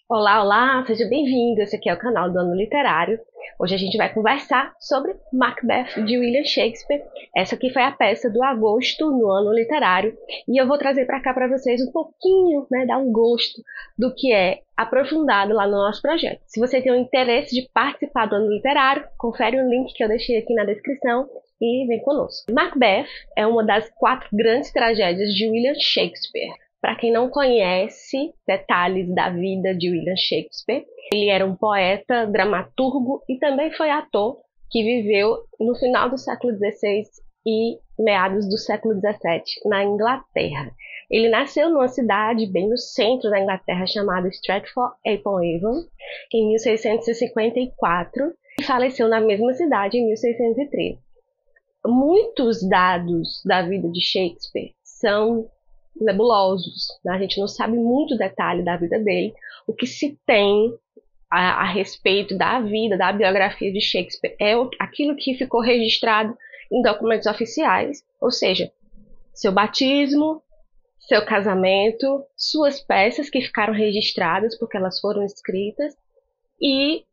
Olá, olá, seja bem-vindo. Esse aqui é o canal do Ano Literário. Hoje a gente vai conversar sobre Macbeth de William Shakespeare. Essa aqui foi a peça do agosto no Ano Literário e eu vou trazer para cá para vocês um pouquinho, dar um gosto do que é aprofundado lá no nosso projeto. Se você tem o interesse de participar do Ano Literário, confere o link que eu deixei aqui na descrição e vem conosco. Macbeth é uma das 4 grandes tragédias de William Shakespeare. Para quem não conhece detalhes da vida de William Shakespeare, ele era um poeta, dramaturgo e também foi ator que viveu no final do século XVI e meados do século XVII na Inglaterra. Ele nasceu numa cidade bem no centro da Inglaterra chamada Stratford-upon-Avon em 1654 e faleceu na mesma cidade em 1613. Muitos dados da vida de Shakespeare são nebulosos, né? A gente não sabe muito detalhe da vida dele. O que se tem a respeito da vida, da biografia de Shakespeare é aquilo que ficou registrado em documentos oficiais, ou seja, seu batismo, seu casamento, suas peças que ficaram registradas porque elas foram escritas e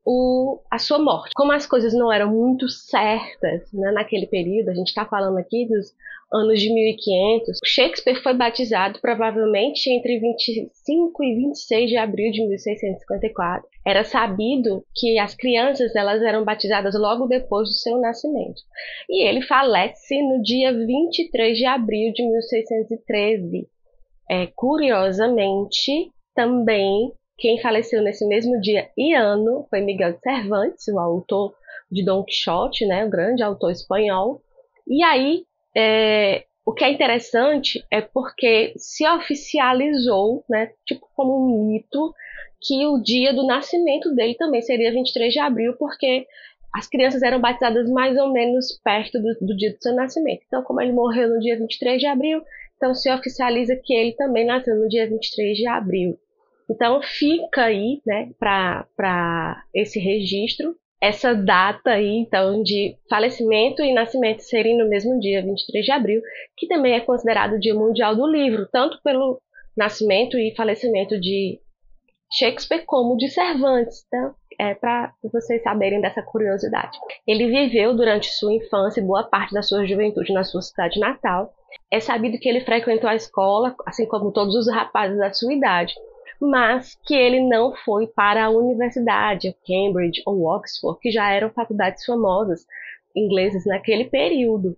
a sua morte. Como as coisas não eram muito certas, naquele período, a gente está falando aqui dos anos de 1500, Shakespeare foi batizado provavelmente entre 25 e 26 de abril de 1654. Era sabido que as crianças elas eram batizadas logo depois do seu nascimento. E ele falece no dia 23 de abril de 1613. Curiosamente, também quem faleceu nesse mesmo dia e ano foi Miguel de Cervantes, o autor de Dom Quixote, o grande autor espanhol. E aí, o que é interessante é porque se oficializou, tipo como um mito, que o dia do nascimento dele também seria 23 de abril, porque as crianças eram batizadas mais ou menos perto do dia do seu nascimento. Então, como ele morreu no dia 23 de abril, então se oficializa que ele também nasceu no dia 23 de abril. Então fica aí, para esse registro, essa data aí, então, de falecimento e nascimento serem no mesmo dia, 23 de abril, que também é considerado o Dia Mundial do Livro, tanto pelo nascimento e falecimento de Shakespeare como de Cervantes. Então, para vocês saberem dessa curiosidade. Ele viveu durante sua infância e boa parte da sua juventude na sua cidade natal. É sabido que ele frequentou a escola, assim como todos os rapazes da sua idade, mas que ele não foi para a universidade, Cambridge ou Oxford, que já eram faculdades famosas inglesas naquele período.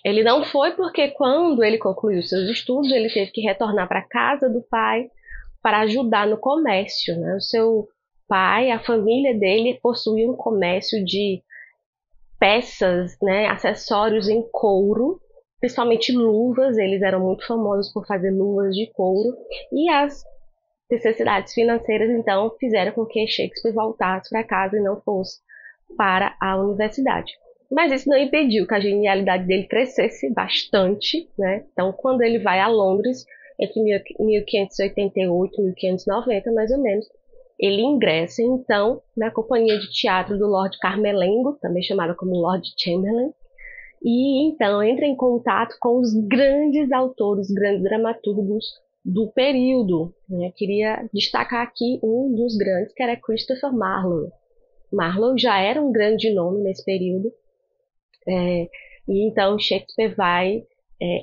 Ele não foi porque quando ele concluiu seus estudos, ele teve que retornar para a casa do pai para ajudar no comércio. O seu pai, a família dele, possuía um comércio de peças, acessórios em couro, principalmente luvas. Eles eram muito famosos por fazer luvas de couro, e as necessidades financeiras, então, fizeram com que Shakespeare voltasse para casa e não fosse para a universidade. Mas isso não impediu que a genialidade dele crescesse bastante, Então, quando ele vai a Londres, entre 1588 e 1590, mais ou menos, ele ingressa, então, na companhia de teatro do Lord Carmelengo, também chamado como Lord Chamberlain, e, então, entra em contato com os grandes autores, grandes dramaturgos do período. Queria destacar aqui um dos grandes, que era Christopher Marlowe. Marlowe já era um grande nome nesse período, e então Shakespeare vai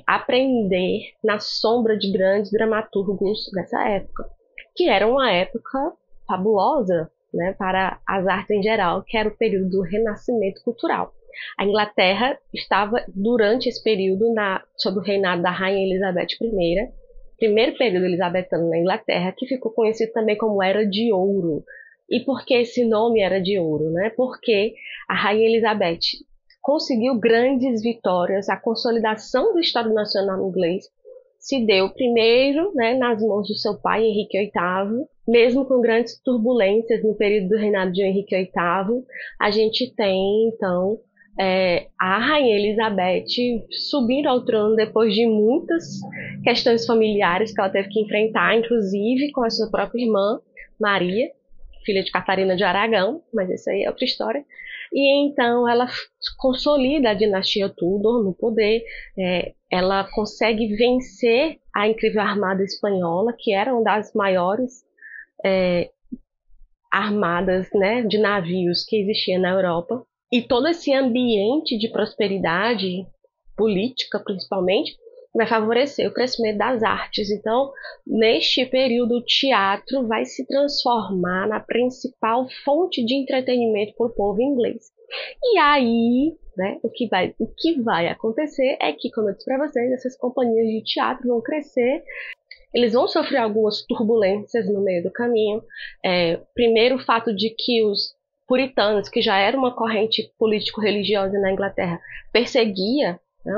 aprender na sombra de grandes dramaturgos dessa época, que era uma época fabulosa, para as artes em geral, que era o período do renascimento cultural. A Inglaterra estava, durante esse período, sob o reinado da Rainha Elizabeth I, primeiro período elizabetano na Inglaterra, que ficou conhecido também como Era de Ouro. E por que esse nome Era de Ouro? Porque a Rainha Elizabeth conseguiu grandes vitórias, a consolidação do Estado Nacional inglês se deu primeiro nas mãos do seu pai, Henrique VIII, mesmo com grandes turbulências no período do reinado de Henrique VIII. A gente tem, então, a Rainha Elizabeth subindo ao trono depois de muitas questões familiares que ela teve que enfrentar, inclusive com a sua própria irmã, Maria, filha de Catarina de Aragão, mas isso aí é outra história. e então ela consolida a dinastia Tudor no poder. Ela consegue vencer a incrível armada espanhola, que era uma das maiores armadas, né, de navios que existia na Europa. E todo esse ambiente de prosperidade política, principalmente, vai favorecer o crescimento das artes. Então, neste período, o teatro vai se transformar na principal fonte de entretenimento para o povo inglês. E aí, né, o que vai acontecer é que, como eu disse para vocês, essas companhias de teatro vão crescer. Eles vão sofrer algumas turbulências no meio do caminho. Primeiro, o fato de que os puritanos, que já era uma corrente político-religiosa na Inglaterra, perseguia, né,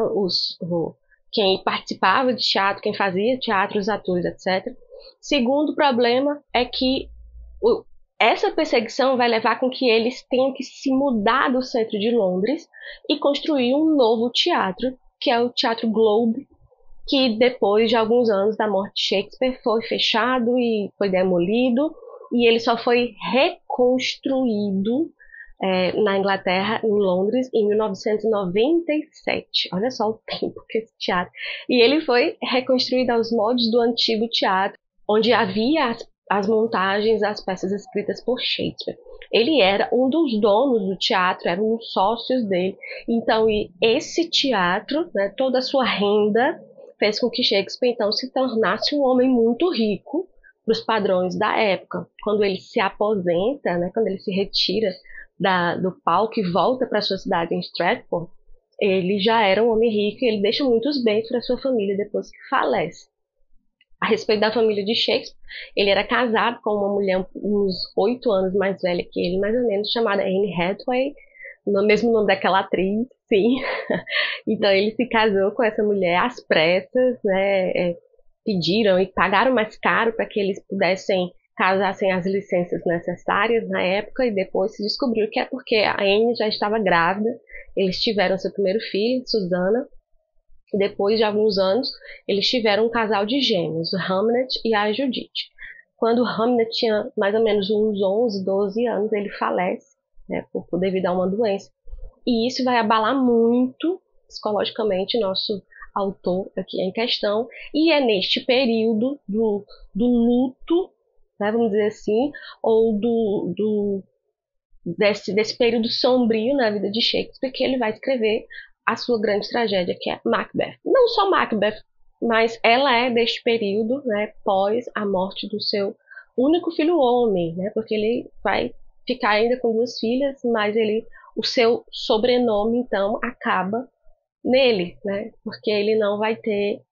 quem participava de teatro, quem fazia teatro, os atores, etc. Segundo problema é que essa perseguição vai levar com que eles tenham que se mudar do centro de Londres e construir um novo teatro, que é o Teatro Globe, que depois de alguns anos da morte de Shakespeare foi fechado e foi demolido, e ele só foi reconstruído na Inglaterra, em Londres, em 1997. Olha só o tempo que esse teatro... E ele foi reconstruído aos moldes do antigo teatro, onde havia as montagens, as peças escritas por Shakespeare. Ele era um dos donos do teatro, era um dos sócios dele. Então, esse teatro, né, toda a sua renda, fez com que Shakespeare, então, se tornasse um homem muito rico para os padrões da época. Quando ele se aposenta, né, quando ele se retira do palco e volta para sua cidade em Stratford, ele já era um homem rico e ele deixa muitos bens para sua família depois que falece. A respeito da família de Shakespeare, ele era casado com uma mulher uns 8 anos mais velha que ele, mais ou menos, chamada Anne Hathaway, no mesmo nome daquela atriz, sim. Então ele se casou com essa mulher às pressas, né? Pediram e pagaram mais caro para que eles pudessem casar sem as licenças necessárias na época, e depois se descobriu que é porque a Anne já estava grávida. Eles tiveram seu primeiro filho, Susana, e depois de alguns anos eles tiveram um casal de gêmeos, o Hamlet e a Judith. Quando Hamlet tinha mais ou menos uns 11, 12 anos, ele falece, né, devido a uma doença. E isso vai abalar muito psicologicamente nosso autor aqui em questão. E é neste período do luto, né, vamos dizer assim, ou desse período sombrio na vida de Shakespeare, que ele vai escrever a sua grande tragédia, que é Macbeth. Não só Macbeth, mas ela é deste período, né, pós a morte do seu único filho homem, né, porque ele vai ficar ainda com 2 filhas, mas o seu sobrenome, então, acaba nele, né, porque ele não vai ter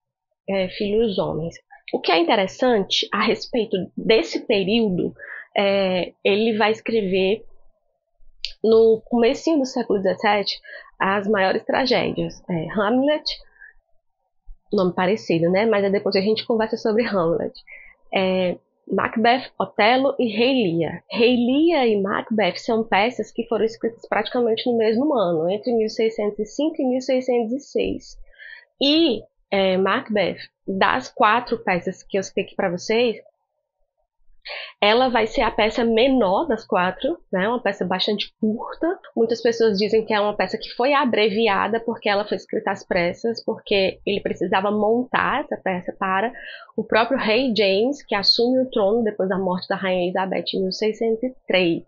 filhos homens. O que é interessante a respeito desse período, ele vai escrever no comecinho do século XVII as maiores tragédias. Hamlet, nome parecido, né? Mas depois a gente conversa sobre Hamlet. Macbeth, Otelo e Rei Lear. Rei Lear e Macbeth são peças que foram escritas praticamente no mesmo ano, entre 1605 e 1606. E Macbeth, das 4 peças que eu citei aqui para vocês, ela vai ser a peça menor das 4, né? Uma peça bastante curta. Muitas pessoas dizem que é uma peça que foi abreviada porque ela foi escrita às pressas, porque ele precisava montar essa peça para o próprio rei James, que assume o trono depois da morte da rainha Elizabeth em 1603.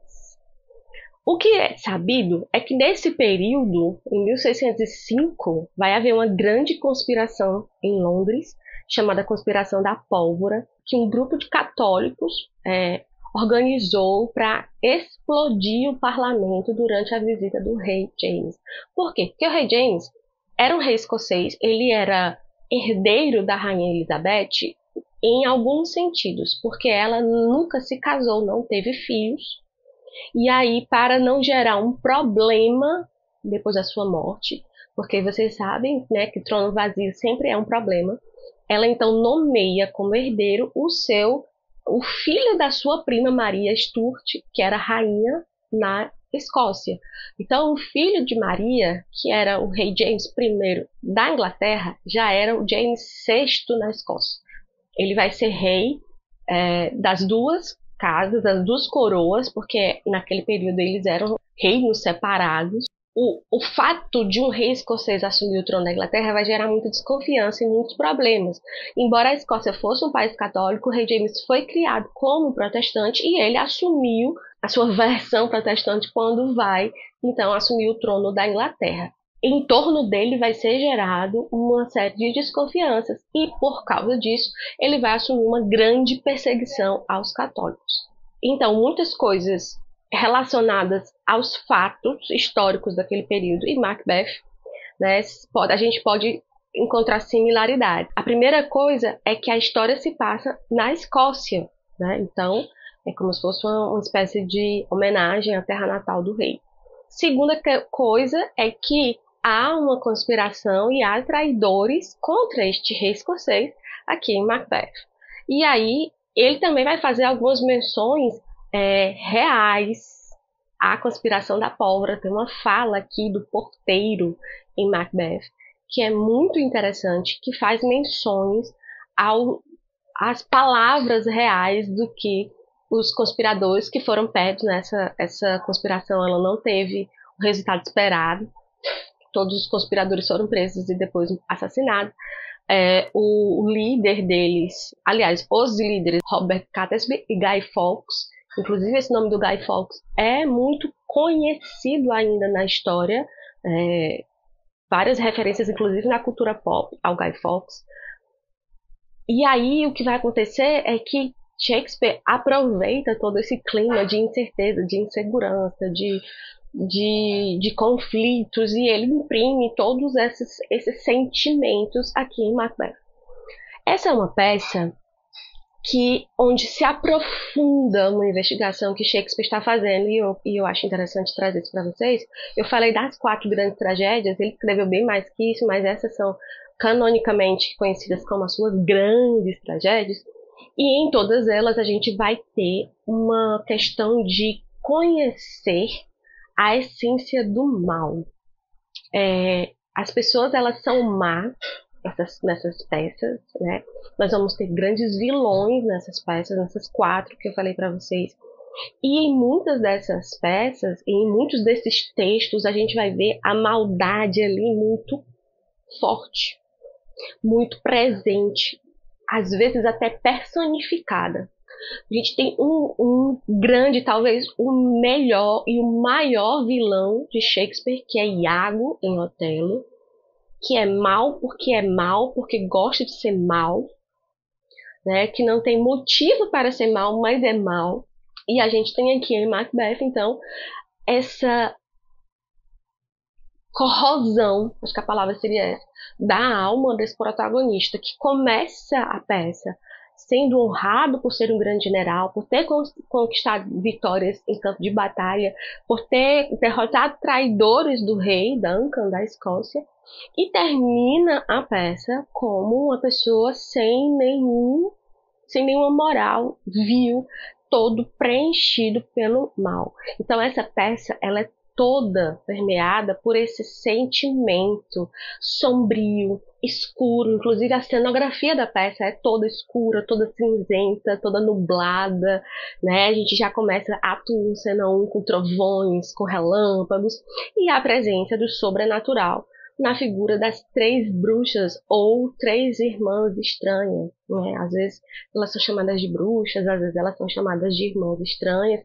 O que é sabido é que nesse período, em 1605, vai haver uma grande conspiração em Londres, chamada Conspiração da Pólvora, que um grupo de católicos organizou para explodir o parlamento durante a visita do rei James. Por quê? Porque o rei James era um rei escocês, ele era herdeiro da rainha Elizabeth em alguns sentidos, porque ela nunca se casou, não teve filhos. E aí, para não gerar um problema depois da sua morte, porque vocês sabem, né, que trono vazio sempre é um problema, ela então nomeia como herdeiro o filho da sua prima Maria Stuart, que era rainha na Escócia. Então, o filho de Maria, que era o rei James I da Inglaterra, já era o James VI na Escócia. Ele vai ser rei das 2 casas, das 2 coroas, porque naquele período eles eram reinos separados. O fato de um rei escocês assumir o trono da Inglaterra vai gerar muita desconfiança e muitos problemas. Embora a Escócia fosse um país católico, o rei James foi criado como protestante e ele assumiu a sua versão protestante quando vai, então, assumir o trono da Inglaterra. Em torno dele vai ser gerado uma série de desconfianças e, por causa disso, ele vai assumir uma grande perseguição aos católicos. Então, muitas coisas relacionadas aos fatos históricos daquele período e Macbeth, né, a gente pode encontrar similaridades. A primeira coisa é que a história se passa na Escócia, né? Então é como se fosse uma espécie de homenagem à terra natal do rei. Segunda coisa é que há uma conspiração e há traidores contra este rei escocês aqui em Macbeth. E aí ele também vai fazer algumas menções reais à conspiração da pólvora. Tem uma fala aqui do porteiro em Macbeth que é muito interessante, que faz menções às palavras reais do que os conspiradores que foram pegos nessa essa conspiração, ela não teve o resultado esperado. Todos os conspiradores foram presos e depois assassinados. O líder deles, aliás, os líderes, Robert Catesby e Guy Fawkes, inclusive esse nome do Guy Fawkes é muito conhecido ainda na história, várias referências, inclusive na cultura pop, ao Guy Fawkes. E aí o que vai acontecer é que Shakespeare aproveita todo esse clima de incerteza, de insegurança, de conflitos, e ele imprime todos esses sentimentos aqui em Macbeth. Essa é uma peça onde se aprofunda uma investigação que Shakespeare está fazendo, e eu acho interessante trazer isso para vocês. Eu falei das 4 grandes tragédias, ele escreveu bem mais que isso, mas essas são canonicamente conhecidas como as suas grandes tragédias, e em todas elas a gente vai ter uma questão de conhecer a essência do mal. As pessoas, elas são más nessas peças, né? Nós vamos ter grandes vilões nessas peças, nessas 4 que eu falei para vocês. E em muitas dessas peças, e em muitos desses textos, a gente vai ver a maldade ali muito forte, muito presente, às vezes até personificada. A gente tem um grande, talvez o melhor e o maior vilão de Shakespeare, que é Iago em Otelo, que é mal, porque gosta de ser mal, né? Que não tem motivo para ser mal, mas é mal. E a gente tem aqui em Macbeth, então, essa corrosão, acho que a palavra seria essa, da alma desse protagonista, que começa a peça sendo honrado por ser um grande general, por ter conquistado vitórias em campo de batalha, por ter derrotado traidores do rei Duncan da Escócia, e termina a peça como uma pessoa sem nenhuma moral, vil, todo preenchido pelo mal. Então essa peça, ela é toda permeada por esse sentimento sombrio, escuro. Inclusive a cenografia da peça é toda escura, toda cinzenta, toda nublada, né? A gente já começa ato 1, cena 1, com trovões, com relâmpagos, e a presença do sobrenatural na figura das 3 bruxas ou 3 irmãs estranhas, né? Às vezes elas são chamadas de bruxas, às vezes elas são chamadas de irmãs estranhas.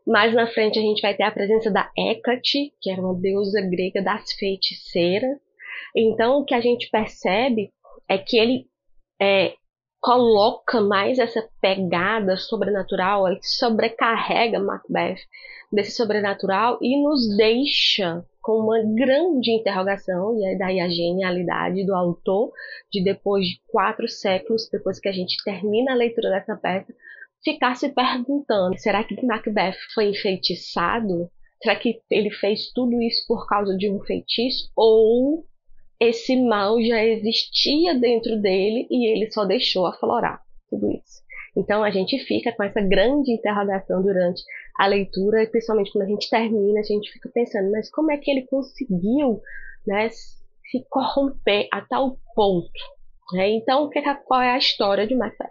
Mais na frente a gente vai ter a presença da Hécate, que era uma deusa grega das feiticeiras. Então o que a gente percebe é que ele coloca mais essa pegada sobrenatural, ele sobrecarrega Macbeth desse sobrenatural e nos deixa com uma grande interrogação, e daí a genialidade do autor, de depois de 4 séculos, depois que a gente termina a leitura dessa peça, ficar se perguntando, será que Macbeth foi enfeitiçado? Será que ele fez tudo isso por causa de um feitiço? Ou esse mal já existia dentro dele e ele só deixou aflorar tudo isso? Então a gente fica com essa grande interrogação durante a leitura, e principalmente quando a gente termina, a gente fica pensando, mas como é que ele conseguiu, né, se corromper a tal ponto? Então, qual é a história de Macbeth?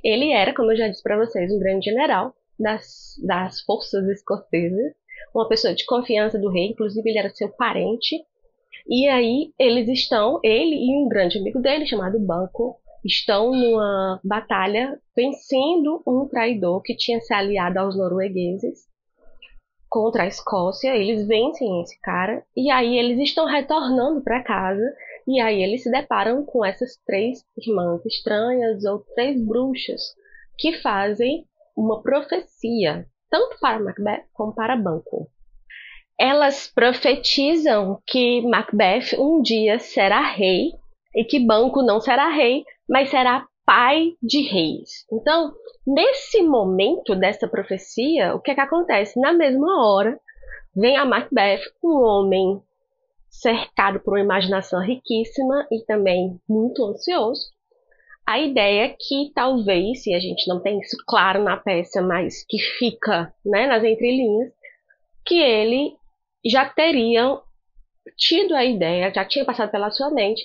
Ele era, como eu já disse para vocês, um grande general das forças escocesas, uma pessoa de confiança do rei, inclusive ele era seu parente. E aí ele e um grande amigo dele, chamado Banquo, estão numa batalha vencendo um traidor que tinha se aliado aos noruegueses contra a Escócia. Eles vencem esse cara e aí eles estão retornando para casa e aí eles se deparam com essas três irmãs estranhas ou três bruxas que fazem uma profecia tanto para Macbeth como para Banquo. Elas profetizam que Macbeth um dia será rei e que Banquo não será rei, mas será pai de reis. Então, nesse momento dessa profecia, o que é que acontece? Na mesma hora, vem a Macbeth, um homem cercado por uma imaginação riquíssima e também muito ansioso. A ideia é que talvez, se a gente não tem isso claro na peça, mas que fica, né, nas entrelinhas, que ele já teria tido a ideia, já tinha passado pela sua mente,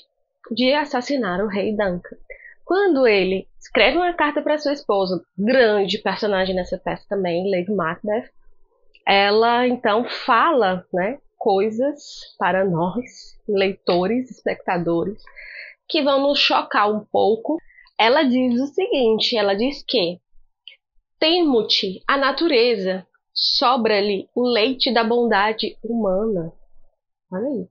de assassinar o rei Duncan. Quando ele escreve uma carta para sua esposa, grande personagem nessa peça também, Lady Macbeth, ela então fala, né, coisas para nós, leitores, espectadores, que vão nos chocar um pouco. Ela diz o seguinte, ela diz que temo-te a natureza, sobra-lhe o leite da bondade humana. Olha aí.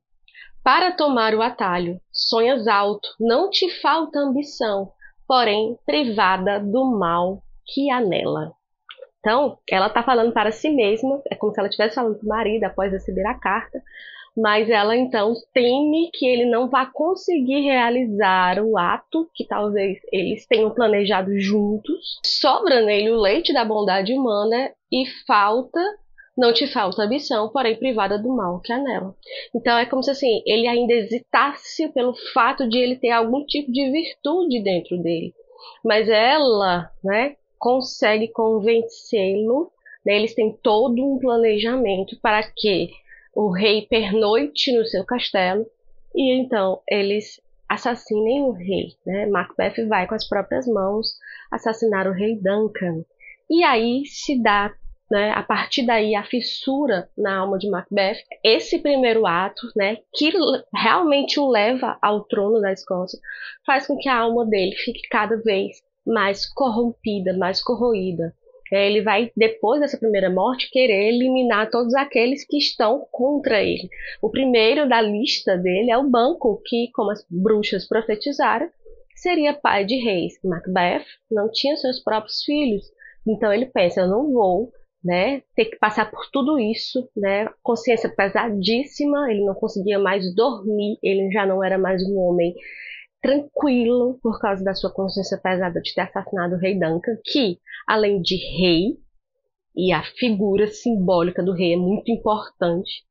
Para tomar o atalho, sonhas alto, não te falta ambição, porém privada do mal que há nela. Então, ela está falando para si mesma, é como se ela estivesse falando para o marido após receber a carta, mas ela então teme que ele não vá conseguir realizar o ato que talvez eles tenham planejado juntos. Sobra nele o leite da bondade humana e não te falta ambição, porém privada do mal que há nela. Então é como se assim, ele ainda hesitasse pelo fato de ele ter algum tipo de virtude dentro dele. Mas ela, né, consegue convencê-lo, né, eles têm todo um planejamento para que o rei pernoite no seu castelo e então eles assassinem o rei, né? Macbeth vai com as próprias mãos assassinar o rei Duncan. E aí se dá, né, a partir daí a fissura na alma de Macbeth, esse primeiro ato, né, que realmente o leva ao trono da Escócia, faz com que a alma dele fique cada vez mais corrompida, mais corroída. Ele vai, depois dessa primeira morte, querer eliminar todos aqueles que estão contra ele. O primeiro da lista dele é o Banquo, que, como as bruxas profetizaram, seria pai de reis. Macbeth não tinha seus próprios filhos, então ele pensa, eu não vou, né, ter que passar por tudo isso, né, consciência pesadíssima, ele não conseguia mais dormir, ele já não era mais um homem tranquilo por causa da sua consciência pesada de ter assassinado o rei Duncan, que, além de rei, e a figura simbólica do rei é muito importante,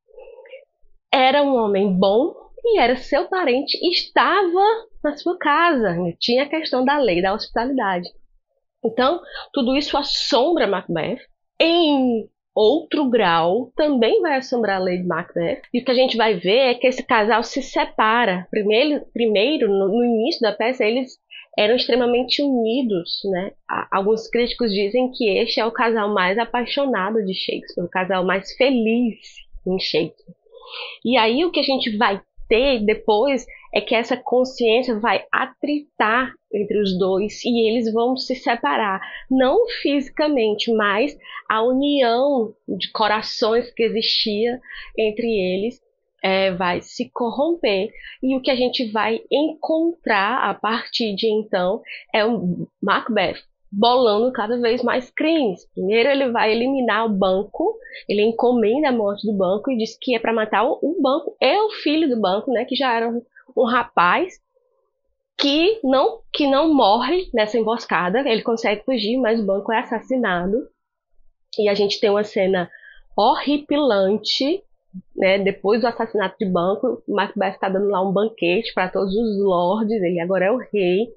era um homem bom e era seu parente e estava na sua casa. Tinha a questão da lei da hospitalidade. Então, tudo isso assombra Macbeth. Em outro grau, também vai assombrar a Lady Macbeth. E o que a gente vai ver é que esse casal se separa. Primeiro no início da peça, eles eram extremamente unidos, né? Alguns críticos dizem que este é o casal mais apaixonado de Shakespeare, o casal mais feliz em Shakespeare. E aí o que a gente vai ter depois é que essa consciência vai atritar entre os dois e eles vão se separar, não fisicamente, mas a união de corações que existia entre eles vai se corromper, e o que a gente vai encontrar a partir de então é o Macbeth bolando cada vez mais crimes. Primeiro ele vai eliminar o Banquo, ele encomenda a morte do Banquo e diz que é para matar o Banquo e o filho do Banquo, né, que já era um rapaz que não morre nessa emboscada. Ele consegue fugir, mas o Banquo é assassinado. E a gente tem uma cena horripilante, né, depois do assassinato de Banquo. Macbeth está dando lá um banquete para todos os lords, ele agora é o rei.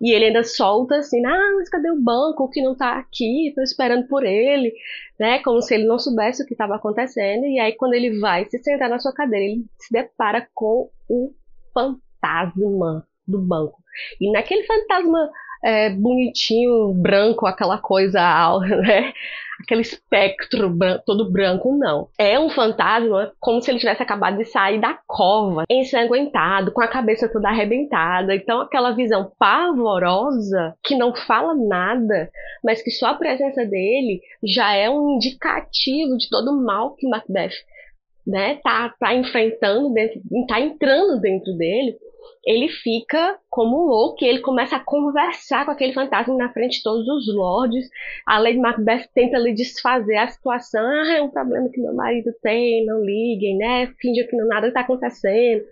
E ele ainda solta assim, mas cadê o Banquo que não tá aqui? Estou esperando por ele, né? Como se ele não soubesse o que estava acontecendo. E aí quando ele vai se sentar na sua cadeira, ele se depara com o fantasma do Banquo. E naquele fantasma bonitinho, branco, aquela coisa, né? Aquele espectro todo branco, não. É um fantasma como se ele tivesse acabado de sair da cova, ensanguentado, com a cabeça toda arrebentada. Então, aquela visão pavorosa, que não fala nada, mas que só a presença dele já é um indicativo de todo o mal que Macbeth, né, tá enfrentando, tá entrando dentro dele. Ele fica como um louco e ele começa a conversar com aquele fantasma na frente de todos os lords. A Lady Macbeth tenta lhe desfazer a situação. É um problema que meu marido tem, não liguem, né? Finge que nada está acontecendo.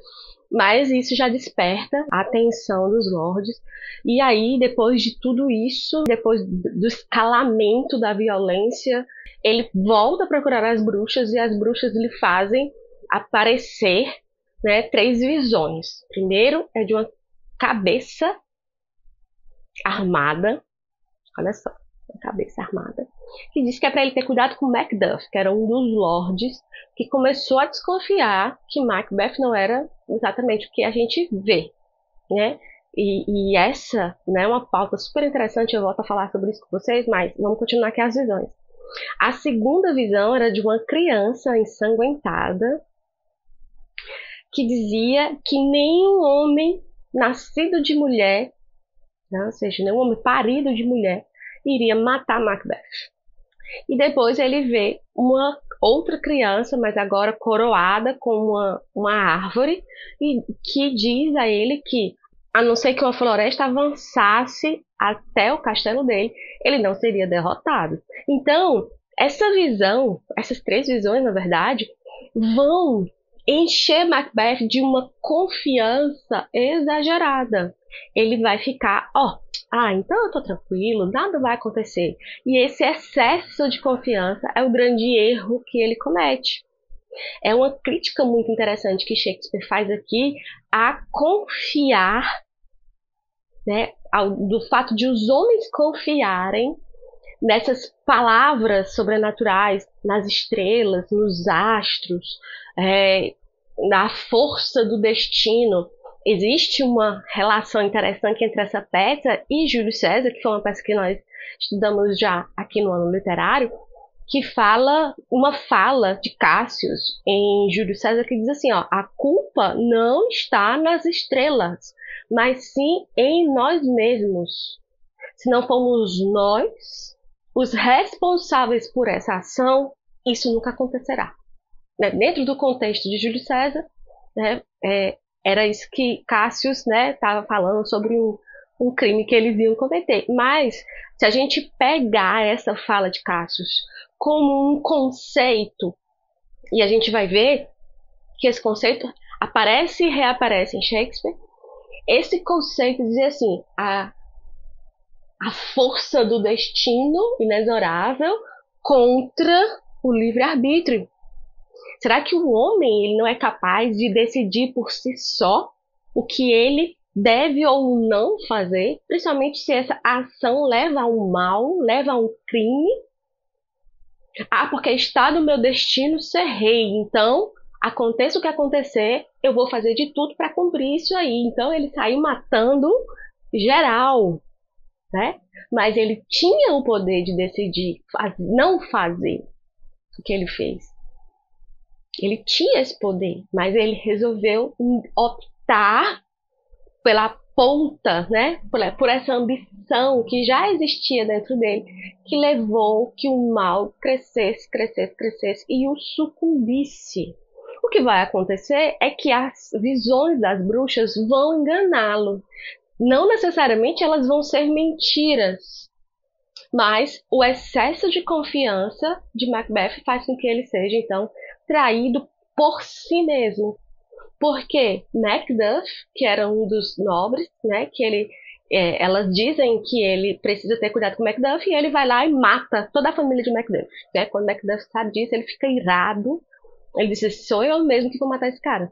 Mas isso já desperta a atenção dos lords. E aí, depois de tudo isso, depois do escalamento da violência, ele volta a procurar as bruxas e as bruxas lhe fazem aparecer, né, 3 visões. Primeiro é de uma cabeça armada, olha só, uma cabeça armada, que diz que é para ele ter cuidado com Macduff, que era um dos lords que começou a desconfiar que Macbeth não era exatamente o que a gente vê, né? E essa, né, é uma pauta super interessante, eu volto a falar sobre isso com vocês, mas vamos continuar aqui as visões. A segunda visão era de uma criança ensanguentada, que dizia que nenhum homem nascido de mulher, né, ou seja, nenhum homem parido de mulher, iria matar Macbeth. E depois ele vê uma outra criança, mas agora coroada com uma árvore, e que diz a ele que, a não ser que uma floresta avançasse até o castelo dele, ele não seria derrotado. Então, essa visão, essas 3 visões, na verdade, vão encher Macbeth de uma confiança exagerada. Ele vai ficar, então eu tô tranquilo, nada vai acontecer. E esse excesso de confiança é o grande erro que ele comete. É uma crítica muito interessante que Shakespeare faz aqui a confiar, né, do fato de os homens confiarem nessas palavras sobrenaturais, nas estrelas, nos astros, na força do destino. Existe uma relação interessante entre essa peça e Júlio César, que foi uma peça que nós estudamos já aqui no ano literário, que fala uma fala de Cássius em Júlio César que diz assim, a culpa não está nas estrelas, mas sim em nós mesmos. Se não formos nós os responsáveis por essa ação, isso nunca acontecerá. Né? Dentro do contexto de Júlio César, né, era isso que Cássius estava falando sobre um crime que eles iam cometer. Mas, se a gente pegar essa fala de Cássius como um conceito, e a gente vai ver que esse conceito aparece e reaparece em Shakespeare, esse conceito dizia assim, a força do destino inexorável contra o livre-arbítrio. Será que o homem ele não é capaz de decidir por si só o que ele deve ou não fazer, principalmente se essa ação leva a um mal, leva a um crime? Porque está no meu destino ser rei, então aconteça o que acontecer, eu vou fazer de tudo para cumprir isso aí. Então ele saiu matando geral, né? Mas ele tinha o poder de decidir não fazer o que ele fez. Ele tinha esse poder, mas ele resolveu optar pela ponta, né? Por essa ambição que já existia dentro dele, que levou que o mal crescesse e o sucumbisse. O que vai acontecer é que as visões das bruxas vão enganá-lo. Não necessariamente elas vão ser mentiras, mas o excesso de confiança de Macbeth faz com que ele seja, então, traído por si mesmo. Porque Macduff, que era um dos nobres, né, que elas dizem que ele precisa ter cuidado com Macduff, e ele vai lá e mata toda a família de Macduff. Né? Quando Macduff sabe disso, ele fica irado. Ele diz, sou eu mesmo que vou matar esse cara.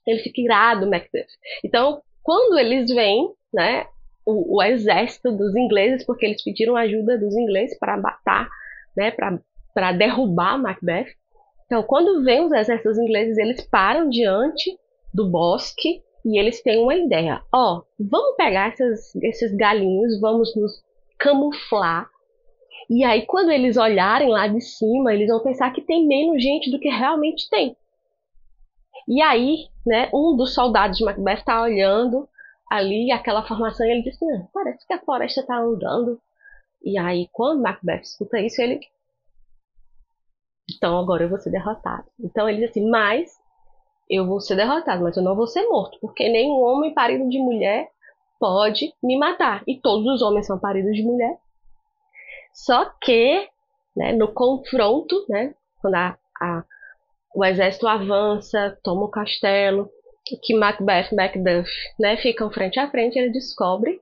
Ele fica irado, Macduff. Então, quando eles vêm, né, o exército dos ingleses, porque eles pediram ajuda dos ingleses para matar, né, para derrubar Macbeth. Então, quando vêm os exércitos ingleses, eles param diante do bosque E eles têm uma ideia. Ó, vamos pegar esses galinhos, vamos nos camuflar. E aí, quando eles olharem lá de cima, eles vão pensar que tem menos gente do que realmente tem. E aí, né, um dos soldados de Macbeth está olhando ali aquela formação e ele diz assim, parece que a floresta está andando. E aí, quando Macbeth escuta isso, ele... Então, agora eu vou ser derrotado. Então, ele diz assim, mas eu vou ser derrotado, mas eu não vou ser morto, porque nenhum homem parido de mulher pode me matar. E todos os homens são paridos de mulher. Só que, né, no confronto, né, quando o exército avança, toma o castelo, que Macbeth e Macduff, né, ficam frente a frente, ele descobre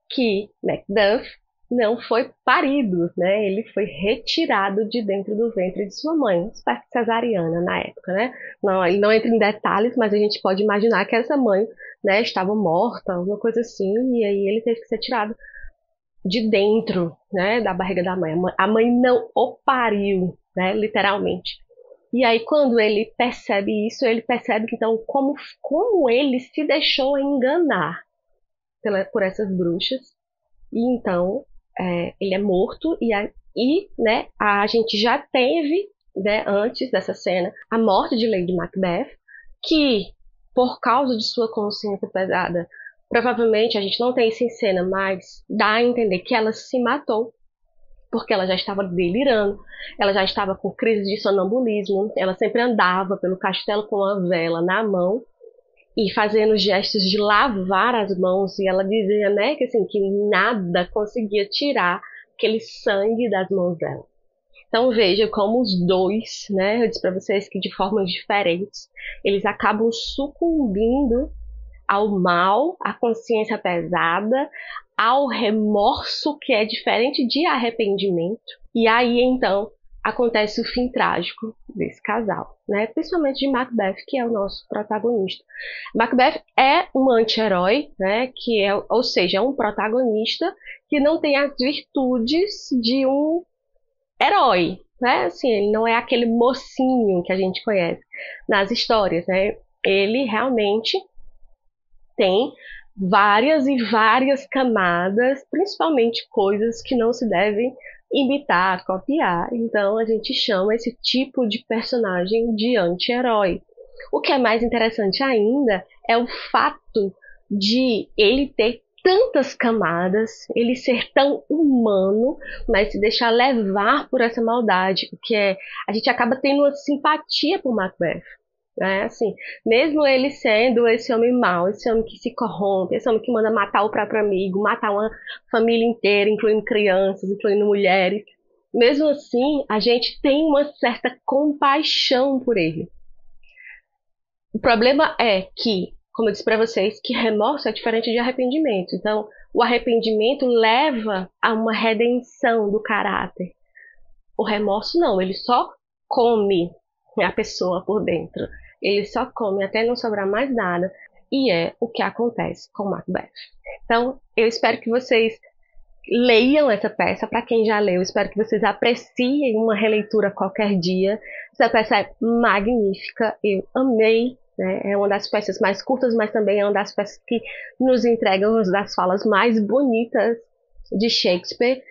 que Macduff não foi parido, né? Ele foi retirado de dentro do ventre de sua mãe, parto cesariana na época, né? Não, ele não entra em detalhes, mas a gente pode imaginar que essa mãe, né, estava morta, alguma coisa assim, e aí ele teve que ser tirado de dentro, né, da barriga da mãe. A mãe não o pariu, né, literalmente. E aí quando ele percebe isso, ele percebe que então como ele se deixou enganar por essas bruxas, e então ele é morto né, a gente já teve, né, antes dessa cena, a morte de Lady Macbeth, que por causa de sua consciência pesada, provavelmente a gente não tem isso em cena, mas dá a entender que ela se matou, porque ela já estava delirando, ela já estava com crise de sonambulismo, ela sempre andava pelo castelo com uma vela na mão, e fazendo gestos de lavar as mãos, e ela dizia, né, que assim, que nada conseguia tirar aquele sangue das mãos dela. Então veja como os dois, né, eu disse para vocês que de formas diferentes, eles acabam sucumbindo ao mal, à consciência pesada, ao remorso, que é diferente de arrependimento. E aí então acontece o fim trágico desse casal, né? Principalmente de Macbeth, que é o nosso protagonista. Macbeth é um anti-herói, né? Ou seja, é um protagonista que não tem as virtudes de um herói, né? Assim, ele não é aquele mocinho que a gente conhece nas histórias, né? Ele realmente tem várias e várias camadas, principalmente coisas que não se devem imitar, copiar. Então a gente chama esse tipo de personagem de anti-herói. O que é mais interessante ainda é o fato de ele ter tantas camadas, ele ser tão humano, mas se deixar levar por essa maldade, porque a gente acaba tendo uma simpatia por Macbeth. Assim, mesmo ele sendo esse homem mau, esse homem que se corrompe, esse homem que manda matar o próprio amigo, matar uma família inteira, incluindo crianças, incluindo mulheres, mesmo assim, a gente tem uma certa compaixão por ele. O problema é que, como eu disse para vocês, que remorso é diferente de arrependimento. Então, o arrependimento leva a uma redenção do caráter. O remorso não, ele só come a pessoa por dentro. Ele só come até não sobrar mais nada, e é o que acontece com Macbeth. Então, eu espero que vocês leiam essa peça. Para quem já leu, espero que vocês apreciem uma releitura qualquer dia. Essa peça é magnífica, eu amei, né? É uma das peças mais curtas, mas também é uma das peças que nos entregam uma das falas mais bonitas de Shakespeare.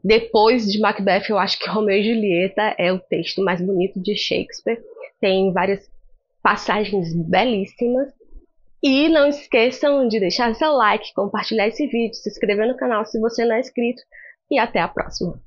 Depois de Macbeth, eu acho que Romeu e Julieta é o texto mais bonito de Shakespeare. Tem várias passagens belíssimas. E não esqueçam de deixar seu like, compartilhar esse vídeo, se inscrever no canal se você não é inscrito. E até a próxima!